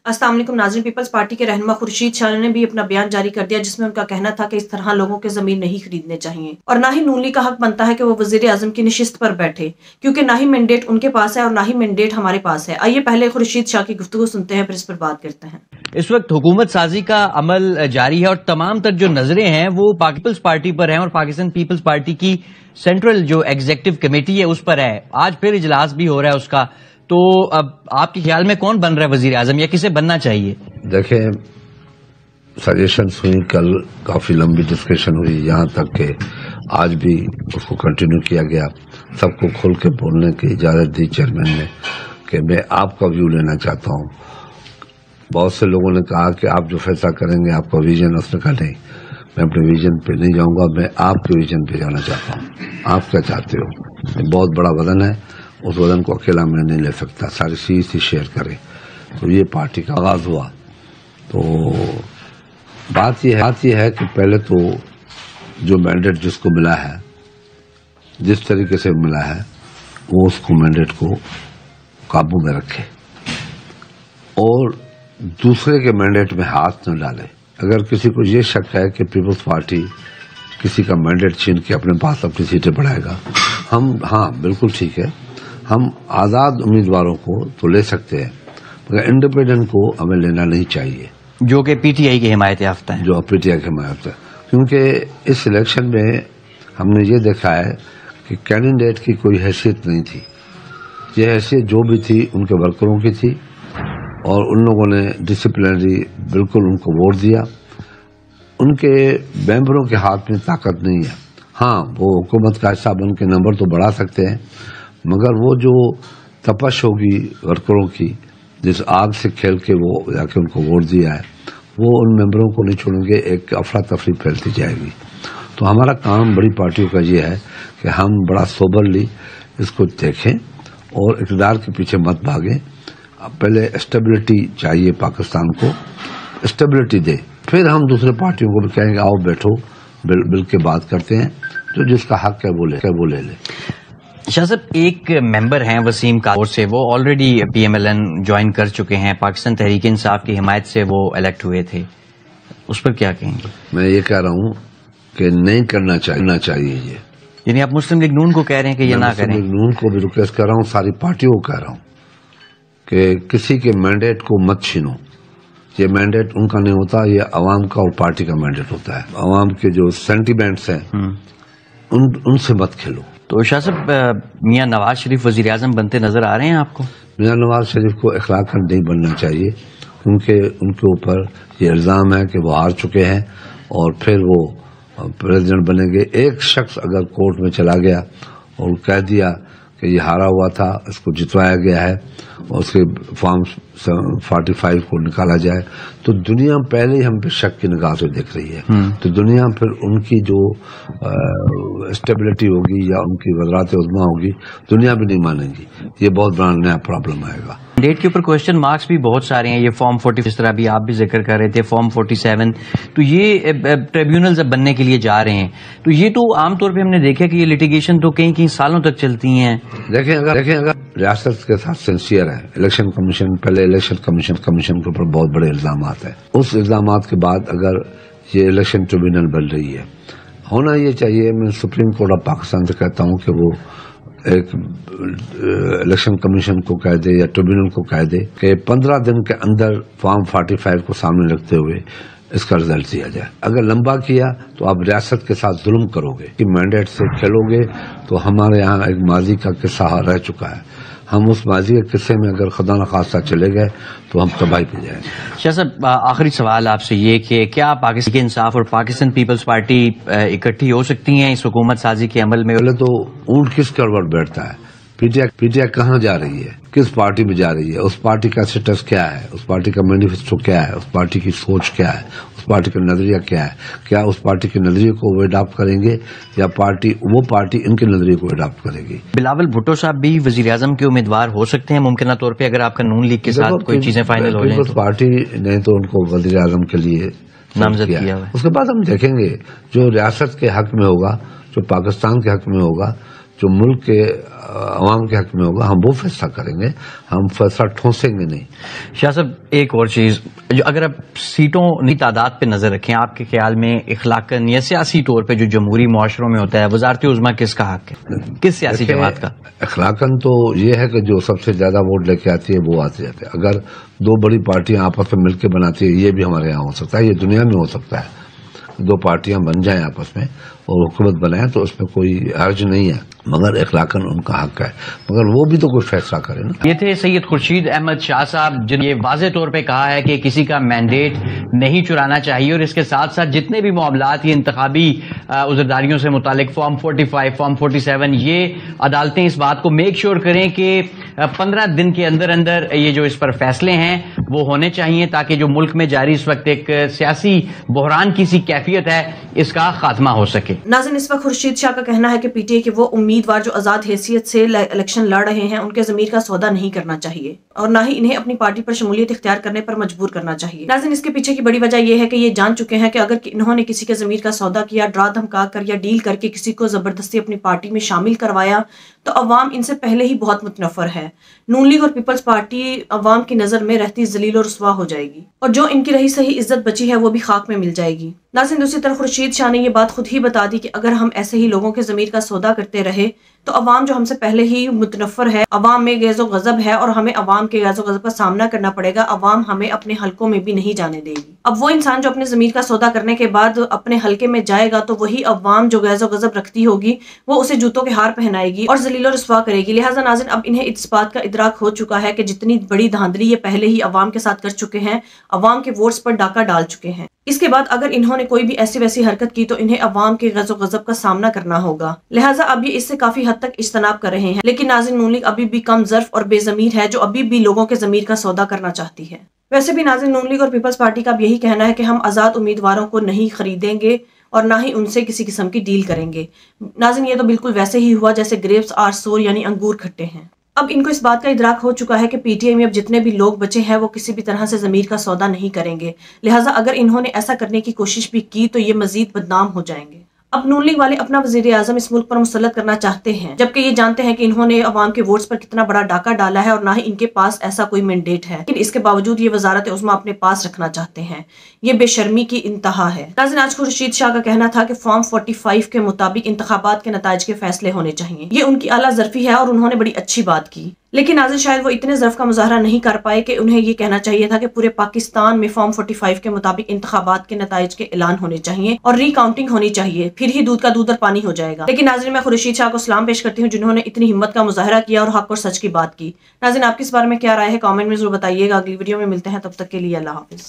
अस्सलाम वालेकुम नाज़रीन। पीपल्स पार्टी के रहनुमा खुर्शीद शाह ने भी अपना बयान जारी कर दिया, जिसमें उनका कहना था कि इस तरह लोगों के ज़मीन नहीं खरीदने चाहिए और ना ही नून लीग का हक बनता है कि वो वज़ीर आज़म की नशिस्त पर बैठे, क्योंकि ना ही मैंडेट उनके पास है और ना ही मैंडेट हमारे पास है। आइए पहले खुर्शीद शाह की गुफ्तगू सुनते हैं, फिर इस पर बात करते हैं। इस वक्त हुकूमत साजी का अमल जारी है और तमाम तर जो नजरें हैं वो पीपल्स पार्टी पर हैं और पाकिस्तान पीपल्स पार्टी की सेंट्रल जो एग्जीक्यूटिव कमेटी है उस पर है। आज फिर इजलास भी हो रहा है उसका, तो अब आपके ख्याल में कौन बन रहा है वजीर आजम या किसे बनना चाहिए? देखें, सजेशन हुई, कल काफी लंबी डिस्कशन हुई, यहाँ तक कि आज भी उसको कंटिन्यू किया गया। सबको खुल के बोलने की इजाजत दी चेयरमैन ने कि मैं आपका व्यू लेना चाहता हूँ। बहुत से लोगों ने कहा कि आप जो फैसला करेंगे आपका विजन, उसने कहा नहीं, मैं अपने विजन पे नहीं जाऊंगा, मैं आपके विजन पे जाना चाहता हूँ। आप क्या चाहते हो? बहुत बड़ा वजन है, उस वजन को अकेला मैं नहीं ले सकता, सारी चीज ही शेयर करें। तो ये पार्टी का आगाज हुआ। तो बात यह है कि पहले तो जो मैंडेट जिसको मिला है, जिस तरीके से मिला है, वो उसको मैंडेट को काबू में रखे और दूसरे के मैंडेट में हाथ न डाले। अगर किसी को ये शक है कि पीपल्स पार्टी किसी का मैंडेट छीन के अपने पास अपनी सीटें बढ़ाएगा, हाँ बिल्कुल ठीक है, हम आजाद उम्मीदवारों को तो ले सकते हैं, मगर इंडिपेंडेंट को हमें लेना नहीं चाहिए, जो कि पीटीआई की हिमायत याफ्ता है, जो पीटीआई की हिमायत है। क्योंकि इस इलेक्शन में हमने ये देखा है कि कैंडिडेट की कोई हैसियत नहीं थी। ये हैसियत जो भी थी उनके वर्करों की थी और उन लोगों ने डिसिप्लिनरी बिल्कुल उनको वोट दिया। उनके मेंबरों के हाथ में ताकत नहीं है। हाँ, वो हुकूमत का हिस्सा बन के नंबर तो बढ़ा सकते हैं, मगर वो जो तपश होगी वर्करों की, जिस आग से खेल के वो जाके उनको वोट दिया है, वो उन मेंबरों को नहीं छोड़ेंगे, एक अफरा तफरी फैलती जाएगी। तो हमारा काम बड़ी पार्टियों का ये है कि हम बड़ा सोबरली इसको देखें और इक़्तिदार के पीछे मत भागें। पहले स्टेबिलिटी चाहिए, पाकिस्तान को स्टेबिलिटी दे, फिर हम दूसरे पार्टियों को भी कहेंगे आओ बैठो, मिल के बात करते हैं, जो जिसका हक है वो ले ले। शाह साहब, एक मेंबर हैं वसीम कादर से, वो ऑलरेडी पीएमएलएन ज्वाइन कर चुके हैं, पाकिस्तान तहरीक इंसाफ की हिमायत से वो इलेक्ट हुए थे, उस पर क्या कहेंगे? मैं ये कह रहा हूँ कि नहीं करना चाहिए ये। यानी आप मुस्लिम लीग नून को कह रहे हैं कि ये ना करें? मुस्लिम लीग नून को भी रिक्वेस्ट कर रहा हूँ, सारी पार्टियों को कह रहा हूँ कि किसी के मैंडेट को मत छीनो। ये मैंडेट उनका नहीं होता, ये अवाम का और पार्टी का मैंडेट होता है। अवाम के जो सेंटिमेंट्स हैं उनसे मत खेलो। तो शाह साहब, मियां नवाज शरीफ वजीर आजम बनते नजर आ रहे हैं आपको? मियां नवाज शरीफ को इखलाकन नहीं बनना चाहिए, क्योंकि उनके ऊपर ये इल्जाम है कि वो हार चुके हैं और फिर वो प्रेसिडेंट बनेंगे। एक शख्स अगर कोर्ट में चला गया और कह दिया कि ये हारा हुआ था, इसको जितवाया गया है और उसके फॉर्म 45 को निकाला जाए, तो दुनिया पहले ही हम पे शक की निगाह से देख रही है। तो दुनिया फिर उनकी जो स्टेबिलिटी होगी या उनकी वज़रात उज़्मा होगी, दुनिया भी नहीं मानेगी। ये बहुत बड़ा नया प्रॉब्लम आएगा। डेट के ऊपर क्वेश्चन मार्क्स भी बहुत सारे हैं। ये फॉर्म 40, जिस तरह अभी आप भी जिक्र कर रहे थे, फॉर्म 47, तो ये ट्रिब्यूनल्स अब बनने के लिए जा रहे हैं। तो ये तो आमतौर पे हमने देखा कि ये लिटिगेशन तो कई सालों तक चलती हैं। देखें अगर रियासत के साथ सिंसियर है, इलेक्शन कमीशन, पहले इलेक्शन कमीशन के ऊपर बहुत बड़े इल्जाम है। उस इल्जाम के बाद अगर ये इलेक्शन ट्रिब्यूनल बन रही है, होना ये चाहिए, मैं सुप्रीम कोर्ट ऑफ पाकिस्तान से कहता हूँ कि वो एक इलेक्शन कमीशन को कह दे या ट्रिब्यूनल को कह दे कि 15 दिन के अंदर फॉर्म 45 को सामने रखते हुए इसका रिजल्ट दिया जाए। अगर लंबा किया तो आप रियासत के साथ जुल्म करोगे, कि मैंडेट से खेलोगे। तो हमारे यहाँ एक माजी का किस्सा रह चुका है, हम उस माजी के किस्से में अगर खुदा न खास्ता चले गए तो हम तबाही पे जाएंगे। शाह साहब, आखिरी सवाल आपसे ये कि क्या पाकिस्तान इंसाफ और पाकिस्तान पीपल्स पार्टी इकट्ठी हो सकती हैं इस हुकूमत साजी के अमल में? पहले तो ऊंट किस करवट बैठता है? पीटीआई कहाँ जा रही है, किस पार्टी में जा रही है, उस पार्टी का स्टेटस क्या है, उस पार्टी का मैनिफेस्टो क्या है, उस पार्टी की सोच क्या है, उस पार्टी का नजरिया क्या है? क्या उस पार्टी के नजरिए को वो अडॉप्ट करेंगे या वो पार्टी इनके नजरिए को अडॉप्ट करेगी? बिलावल भुट्टो साहब भी वजीर आजम के उम्मीदवार हो सकते हैं मुमकिन तौर पर, अगर आपका नून लीग के साथ कोई चीजें फाइनल हो जाए? पार्टी ने तो उनको वजीर आजम के लिए नामजद किया है। उसके बाद हम देखेंगे जो रियासत के हक में होगा, जो पाकिस्तान के हक में होगा, जो मुल्क के अवाम के हक में होगा हम वो फैसला करेंगे, हम फैसला ठोसेंगे नहीं। शाह साहब, एक और चीज, जो अगर आप सीटों की तादाद पे नजर रखें, आपके ख्याल में इखलाकन या सियासी तौर पे जो जमहूरी मुआशरों में होता है, वजारत उज़्मा किसका हक है, किस सियासी जमात का? इखलाकन तो ये है कि जो सबसे ज्यादा वोट लेके आती है वो आते जाते हैं। अगर दो बड़ी पार्टियां आपस में मिलकर बनाती है, ये भी हमारे यहाँ हो सकता है, ये दुनिया में हो सकता है, दो पार्टियां बन जाएं आपस में और हुकूमत बनाएं तो उसमें कोई हर्ज नहीं है, मगर इखलाकन उनका हक है, मगर वो भी तो कुछ फैसला करे ना। ये थे सैयद खुर्शीद अहमद शाह साहब, जिन्होंने वाज़ेह तौर पे कहा है कि किसी का मैंडेट नहीं चुराना चाहिए, और इसके साथ साथ जितने भी मामलात ये इंतखाबी उज़रदारियों से मुतालिक फॉर्म 45, फॉर्म 47, ये अदालतें इस बात को मेक श्योर करें कि 15 दिन के अंदर अंदर ये जो इस पर फैसले हैं वो होने चाहिए, ताकि जो मुल्क में जारी इस वक्त एक सियासी बहरान की सी कैफियत है, इसका खात्मा हो सके। नाज़रीन, इस वक्त खुर्शीद शाह का कहना है कि पीटीआई के वो उम्मीदवार जो आजाद हैसियत से इलेक्शन लड़ रहे हैं, उनके ज़मीर का सौदा नहीं करना चाहिए और ना ही इन्हें अपनी पार्टी पर शमूलियत इख्तियार करने पर मजबूर करना चाहिए। नाज़रीन, इसके पीछे की बड़ी वजह यह है कि ये जान चुके हैं कि अगर इन्होंने किसी के ज़मीर का सौदा किया, डरा धमका कर या डील करके किसी को जबरदस्ती अपनी पार्टी में शामिल करवाया, तो अवाम इनसे पहले ही बहुत मुतनफर है। नून लीग और पीपल्स पार्टी अवाम की नजर में रहती जलील और रुस्वा हो जाएगी और जो इनकी रही सही इज्जत बची है वो भी खाक में मिल जाएगी। नाज़रीन, दूसरी तरफ खुर्शीद शाह ने ये बात खुद ही बता दी कि अगर हम ऐसे ही लोगों के ज़मीर का सौदा करते रहे तो अवाम जो हमसे पहले ही मुतनफर है, अवाम में गैज़ो गज़ब है और हमें अवाम के गैज़ो गज़ब का सामना करना पड़ेगा। अवाम हमें अपने हलकों में भी नहीं जाने देगी। अब वो इंसान जो अपने ज़मीर का सौदा करने के बाद अपने हलके में जाएगा तो वही अवाम जो गैज़ो गज़ब रखती होगी वो उसे जूतों के हार पहनाएगी और जलील और रुस्वा करेगी। लिहाजा नाज़रीन, अब इन्हें इस बात का इदराक हो चुका है कि जितनी बड़ी धांधली ये पहले ही अवाम के साथ कर चुके हैं, अवाम के वोट्स पर डाका डाल चुके हैं। इसके बाद अगर इन्होंने कोई भी ऐसी वैसी हरकत की तो इन्हें अवाम के गज़ो गज़ब का सामना करना होगा। लिहाजा अब ये इससे काफी हद तक इज्तनाब कर रहे हैं। लेकिन नाज़रीन, नून लीग अभी भी कम ज़र्फ और बेज़मीर है जो अभी भी लोगों के ज़मीर का सौदा करना चाहती है। वैसे भी नाज़रीन, नून लीग और पीपल्स पार्टी का अब यही कहना है कि हम आज़ाद उम्मीदवारों को नहीं खरीदेंगे और ना ही उनसे किसी किस्म की डील करेंगे। नाज़रीन, ये तो बिल्कुल वैसे ही हुआ जैसे ग्रेप्स आर सोर यानी अंगूर खट्टे हैं। अब इनको इस बात का इदराक हो चुका है कि पीटीआई में अब जितने भी लोग बचे हैं वो किसी भी तरह से ज़मीर का सौदा नहीं करेंगे। लिहाजा अगर इन्होंने ऐसा करने की कोशिश भी की तो ये मजीद बदनाम हो जाएंगे। अब नून लीग वाले अपना वज़ीर आज़म इस मुल्क पर मुसल्लत करना चाहते हैं, जबकि ये जानते हैं कि इन्होंने अवाम के वोट्स पर कितना बड़ा डाका डाला है और ना ही इनके पास ऐसा कोई मैंडेट है। लेकिन इसके बावजूद ये वज़ारत उज़्मा अपने पास रखना चाहते हैं। ये बेशर्मी की इंतहा है। नाज़रीन, आज खुर्शीद शाह का कहना था कि फॉर्म 45 के मुताबिक इंतखाबात के नताइज के फैसले होने चाहिए। ये उनकी आला ज़र्फी है और उन्होंने बड़ी अच्छी बात की। लेकिन नाज़रीन, शायद वो इतने ज़र्फ का मुजाहरा नहीं कर पाए कि उन्हें ये कहना चाहिए था कि पूरे पाकिस्तान में फॉर्म 45 के मुताबिक इंतखाबात के नताइज के ऐलान होने चाहिए और रिकाउंटिंग होनी चाहिए, फिर ही दूध का दूध और पानी हो जाएगा। लेकिन नाज़रीन, मैं खुर्शीद शाह को सलाम पेश करती हूँ जिन्होंने इतनी हिम्मत का मुजाहरा किया और हक और सच की बात की। नाज़रीन, आपकी इस बारे में क्या राय है, कमेंट में जरूर बताइएगा। अगली वीडियो में मिलते हैं, तब तक के लिए अल्लाह हाफिज।